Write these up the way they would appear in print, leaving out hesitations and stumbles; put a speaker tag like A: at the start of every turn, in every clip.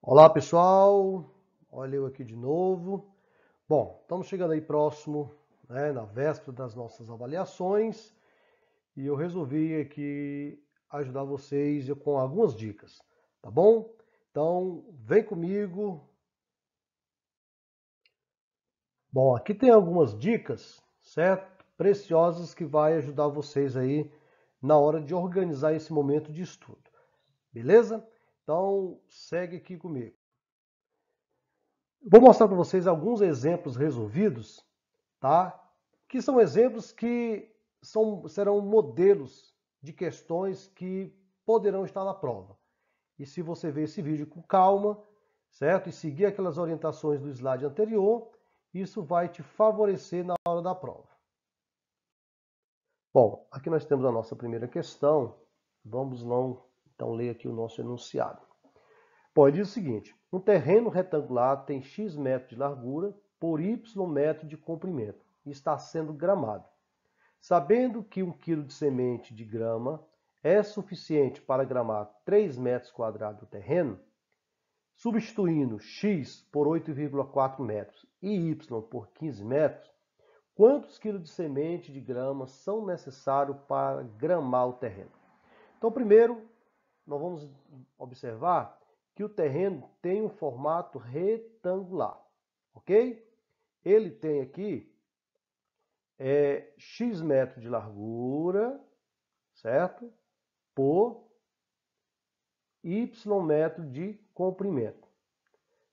A: Olá pessoal, olha eu aqui de novo. Bom, estamos chegando aí próximo, né, na véspera das nossas avaliações e eu resolvi aqui ajudar vocês com algumas dicas, tá bom? Então vem comigo. Bom, aqui tem algumas dicas, certo? Preciosas que vai ajudar vocês aí na hora de organizar esse momento de estudo, beleza? Então segue aqui comigo. Vou mostrar para vocês alguns exemplos resolvidos, tá? Que são exemplos que serão modelos de questões que poderão estar na prova. E se você ver esse vídeo com calma, certo? E seguir aquelas orientações do slide anterior, isso vai te favorecer na hora da prova. Bom, aqui nós temos a nossa primeira questão. Vamos lá, então, ler aqui o nosso enunciado. Bom, ele diz o seguinte: um terreno retangular tem x metros de largura por y metro de comprimento e está sendo gramado. Sabendo que 1 kg de semente de grama é suficiente para gramar 3 metros quadrados do terreno, substituindo x por 8,4 metros e y por 15 metros, quantos quilos de semente de grama são necessários para gramar o terreno? Então, primeiro, nós vamos observar que o terreno tem um formato retangular, ok? Ele tem aqui x metros de largura, certo? Por y metro de comprimento.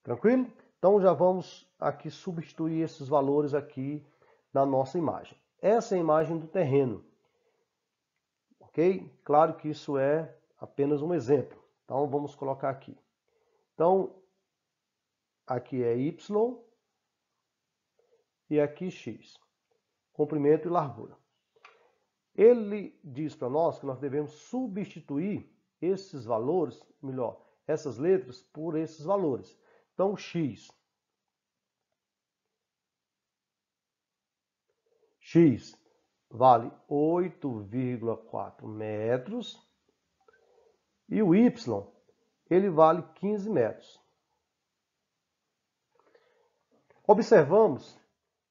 A: Tranquilo? Então já vamos aqui substituir esses valores aqui na nossa imagem. Essa é a imagem do terreno, ok? Claro que isso é apenas um exemplo. Então vamos colocar aqui. Então aqui é y e aqui x, comprimento e largura. Ele diz para nós que nós devemos substituir esses valores, melhor, essas letras por esses valores. Então, x vale 8,4 metros e o y ele vale 15 metros. Observamos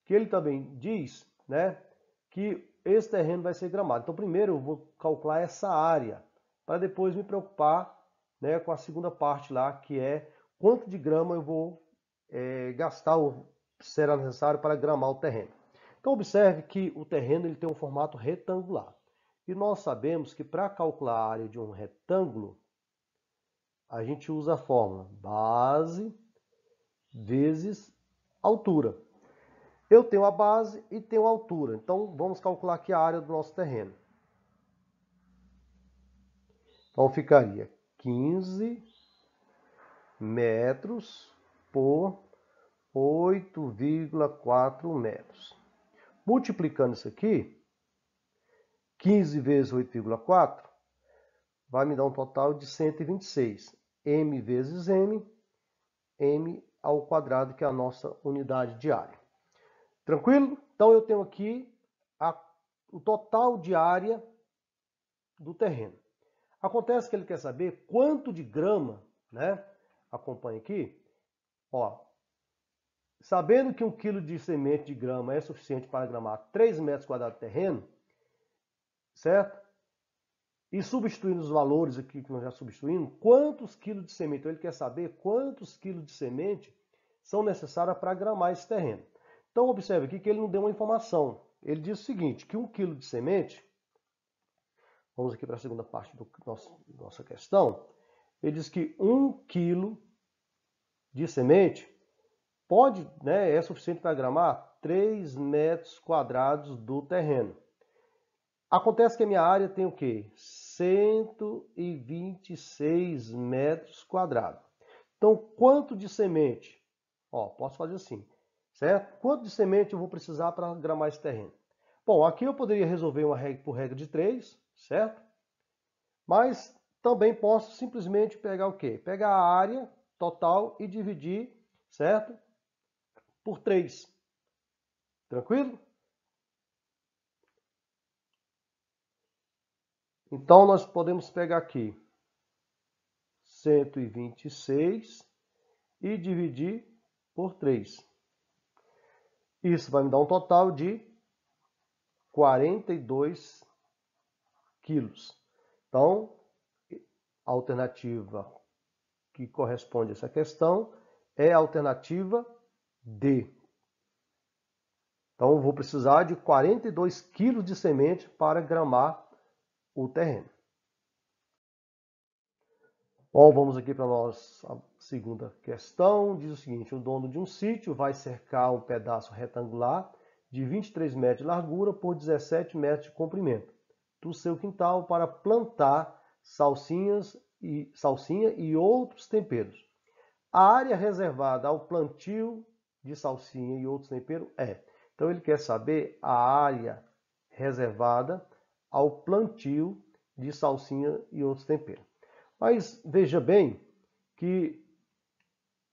A: que ele também diz, né, que esse terreno vai ser gramado. Então, primeiro eu vou calcular essa área, para depois me preocupar, né, com a segunda parte lá, que é quanto de grama eu vou gastar ou será necessário para gramar o terreno. Então, observe que o terreno ele tem um formato retangular. E nós sabemos que para calcular a área de um retângulo, a gente usa a fórmula base vezes altura. Eu tenho a base e tenho a altura. Então, vamos calcular aqui a área do nosso terreno. Então, ficaria 15 metros por 8,4 metros. Multiplicando isso aqui, 15 vezes 8,4 vai me dar um total de 126. M vezes M, M ao quadrado, que é a nossa unidade de área. Tranquilo? Então eu tenho aqui o total de área do terreno. Acontece que ele quer saber quanto de grama, né? Acompanhe aqui. Ó, sabendo que 1 kg de semente de grama é suficiente para gramar 3 metros quadrados de terreno, certo? E substituindo os valores aqui que nós já substituímos, quantos quilos de semente? Então ele quer saber quantos quilos de semente são necessários para gramar esse terreno. Então observe aqui que ele não deu uma informação. Ele diz o seguinte, que 1 quilo de semente, vamos aqui para a segunda parte da nossa questão, ele diz que 1 quilo de semente pode, né, é suficiente para gramar 3 metros quadrados do terreno. Acontece que a minha área tem o quê? 126 metros quadrados. Então, quanto de semente? Ó, posso fazer assim, certo? Quanto de semente eu vou precisar para gramar esse terreno? Bom, aqui eu poderia resolver uma regra por regra de 3, certo? Mas também posso simplesmente pegar o quê? Pegar a área total e dividir, certo? Por 3. Tranquilo? Então, nós podemos pegar aqui 126 e dividir por 3. Isso vai me dar um total de 42 quilos. Então, a alternativa que corresponde a essa questão é a alternativa D. Então, eu vou precisar de 42 quilos de semente para gramar o terreno. Bom, vamos aqui para a nossa segunda questão. Diz o seguinte: o dono de um sítio vai cercar um pedaço retangular de 23 metros de largura por 17 metros de comprimento do seu quintal para plantar salsinha e outros temperos. A área reservada ao plantio de salsinha e outros temperos é. Então, ele quer saber a área reservada ao plantio de salsinha e outros temperos. Mas veja bem que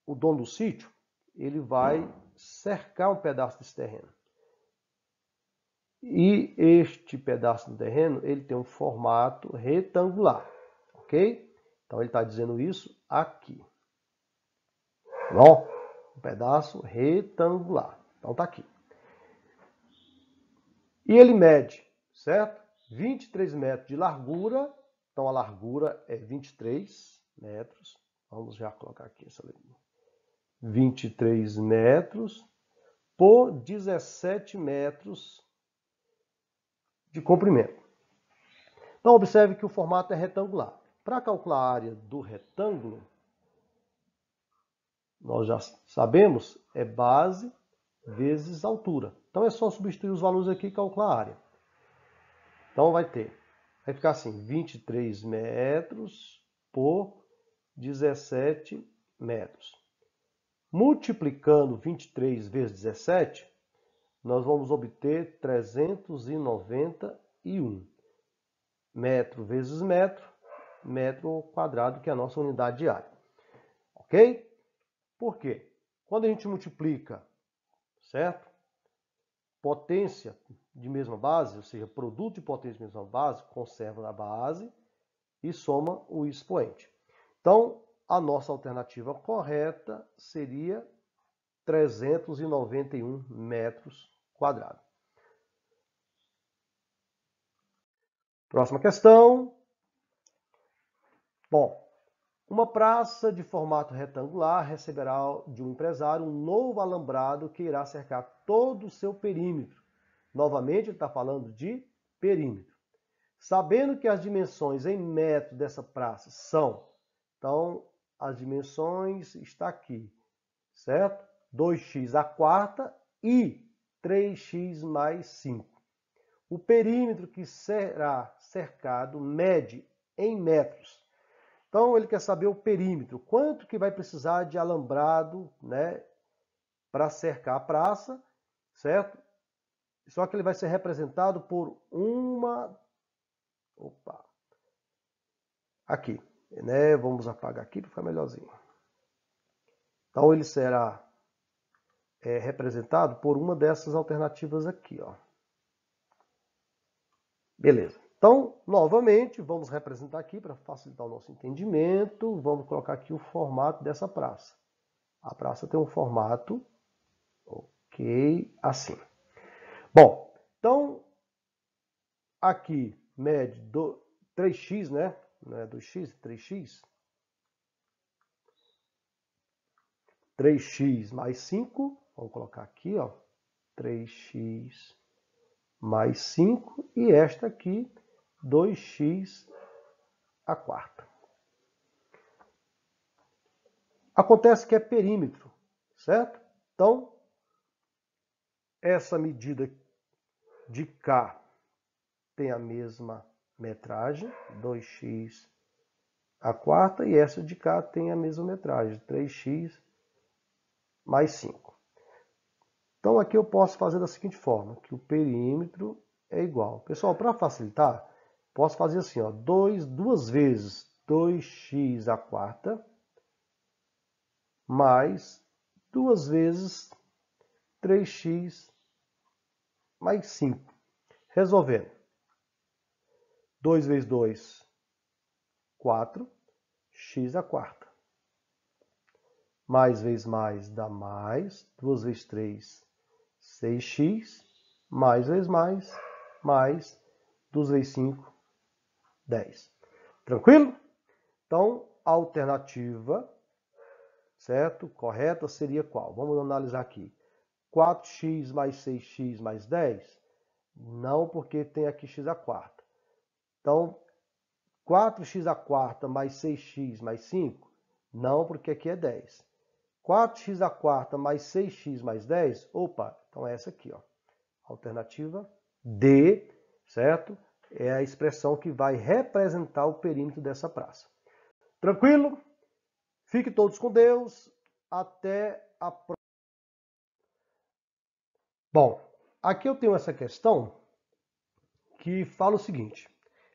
A: o dono do sítio, ele vai cercar um pedaço desse terreno. E este pedaço do terreno, ele tem um formato retangular, ok? Então, ele está dizendo isso aqui. Bom, um pedaço retangular. Então, está aqui. E ele mede, certo? 23 metros de largura. Então, a largura é 23 metros. Vamos já colocar aqui essa linha. 23 metros por 17 metros de comprimento. Então, observe que o formato é retangular. Para calcular a área do retângulo, nós já sabemos, é base vezes altura. Então, é só substituir os valores aqui e calcular a área. Então, vai ficar assim, 23 metros por 17 metros. Multiplicando 23 vezes 17, nós vamos obter 391. Metro vezes metro, metro quadrado, que é a nossa unidade de área. Ok? Por quê? Quando a gente multiplica, certo? Potência de mesma base, ou seja, produto de potência de mesma base, conserva na base e soma o expoente. Então, a nossa alternativa correta seria 391 metros quadrados. Próxima questão. Bom, uma praça de formato retangular receberá de um empresário um novo alambrado que irá cercar todo o seu perímetro. Novamente, ele está falando de perímetro. Sabendo que as dimensões em metros dessa praça são, então, as dimensões está aqui, certo? 2x à quarta e 3x mais 5. O perímetro que será cercado mede em metros. Então, ele quer saber o perímetro, quanto que vai precisar de alambrado, né, para cercar a praça, certo? Só que ele vai ser representado por uma... Opa! Aqui, né? Vamos apagar aqui para ficar melhorzinho. Então, ele será representado por uma dessas alternativas aqui, ó. Beleza. Então, novamente, vamos representar aqui para facilitar o nosso entendimento. Vamos colocar aqui o formato dessa praça. A praça tem um formato, ok, assim. Bom, então, aqui mede 3x, né? Não é 2x, 3x. 3x mais 5, vamos colocar aqui, ó. 3x mais 5 e esta aqui, 2x à quarta. Acontece que é perímetro, certo? Então, essa medida de K tem a mesma metragem, 2x à quarta, e essa de K tem a mesma metragem, 3x mais 5. Então, aqui eu posso fazer da seguinte forma, que o perímetro é igual. Pessoal, para facilitar, posso fazer assim, ó, 2 vezes 2x à quarta, mais 2 vezes 3x mais 5. Resolvendo. 2 vezes 2, 4, x à quarta. mais vezes mais dá mais, 2 vezes 3, 6x, mais vezes mais 2 vezes 5, 10. Tranquilo? Então, a alternativa, certo? Correta seria qual? Vamos analisar aqui. 4x mais 6x mais 10? Não, porque tem aqui x à quarta. Então, 4x à quarta mais 6x mais 5? Não, porque aqui é 10. 4x à quarta mais 6x mais 10? Opa, então é essa aqui, ó. Alternativa D, certo? É a expressão que vai representar o perímetro dessa praça. Tranquilo? Fiquem todos com Deus. Até a próxima. Bom, aqui eu tenho essa questão que fala o seguinte.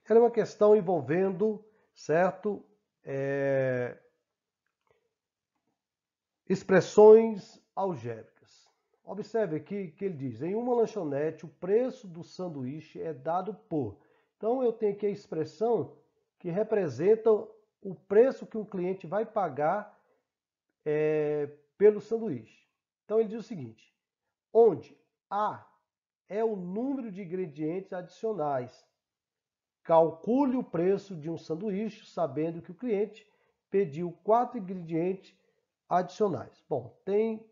A: Ela é uma questão envolvendo, certo? Expressões algébricas. Observe aqui que ele diz, em uma lanchonete o preço do sanduíche é dado por. Então eu tenho aqui a expressão que representa o preço que o cliente vai pagar pelo sanduíche. Então ele diz o seguinte, onde A é o número de ingredientes adicionais. Calcule o preço de um sanduíche sabendo que o cliente pediu 4 ingredientes adicionais. Bom, tem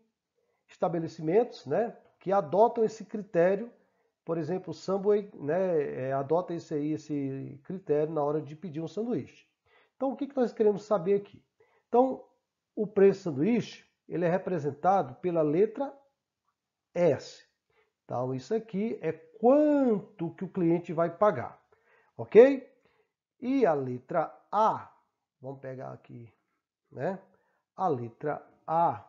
A: estabelecimentos, né, que adotam esse critério, por exemplo, o Subway, né, adota esse critério na hora de pedir um sanduíche. Então, o que nós queremos saber aqui? Então, o preço do sanduíche, ele é representado pela letra S. Então, isso aqui é quanto que o cliente vai pagar, ok? E a letra A, vamos pegar aqui, né? A letra A,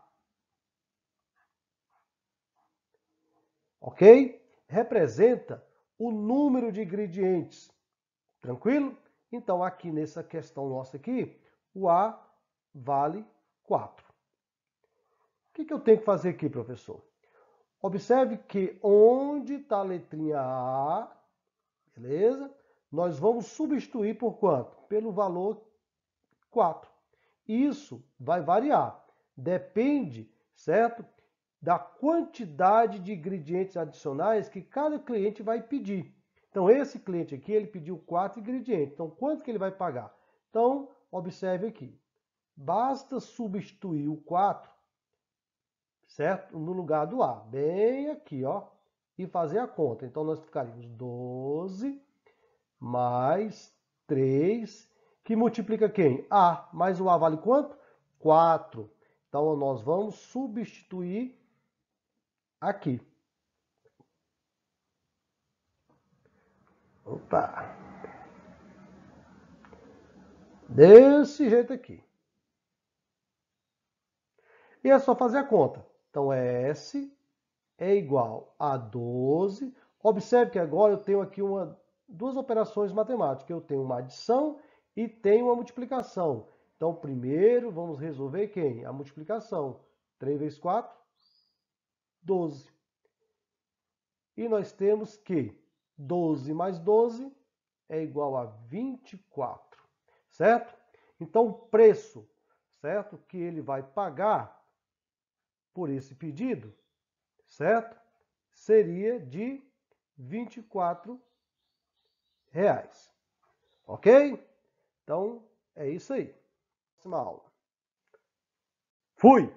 A: ok? Representa o número de ingredientes, tranquilo? Então, aqui nessa questão nossa aqui, o A vale 4. O que eu tenho que fazer aqui, professor? Observe que onde está a letrinha A, beleza? Nós vamos substituir por quanto? Pelo valor 4. Isso vai variar. Depende, certo? Da quantidade de ingredientes adicionais que cada cliente vai pedir. Então, esse cliente aqui, ele pediu 4 ingredientes. Então, quanto que ele vai pagar? Então, observe aqui. Basta substituir o 4, certo? No lugar do A. Bem aqui, ó. E fazer a conta. Então, nós ficaríamos 12 mais 3, que multiplica quem? A. Mais o A vale quanto? 4. Então, nós vamos substituir aqui. Opa! Desse jeito aqui. E é só fazer a conta. Então, S é igual a 12. Observe que agora eu tenho aqui duas operações matemáticas. Eu tenho uma adição e tenho uma multiplicação. Então, primeiro, vamos resolver quem? A multiplicação. 3 vezes 4, 12. E nós temos que 12 mais 12 é igual a 24, certo? Então, o preço, certo, que ele vai pagar por esse pedido, certo? Seria de R$ 24. Ok? Então, é isso aí. Próxima aula. Fui!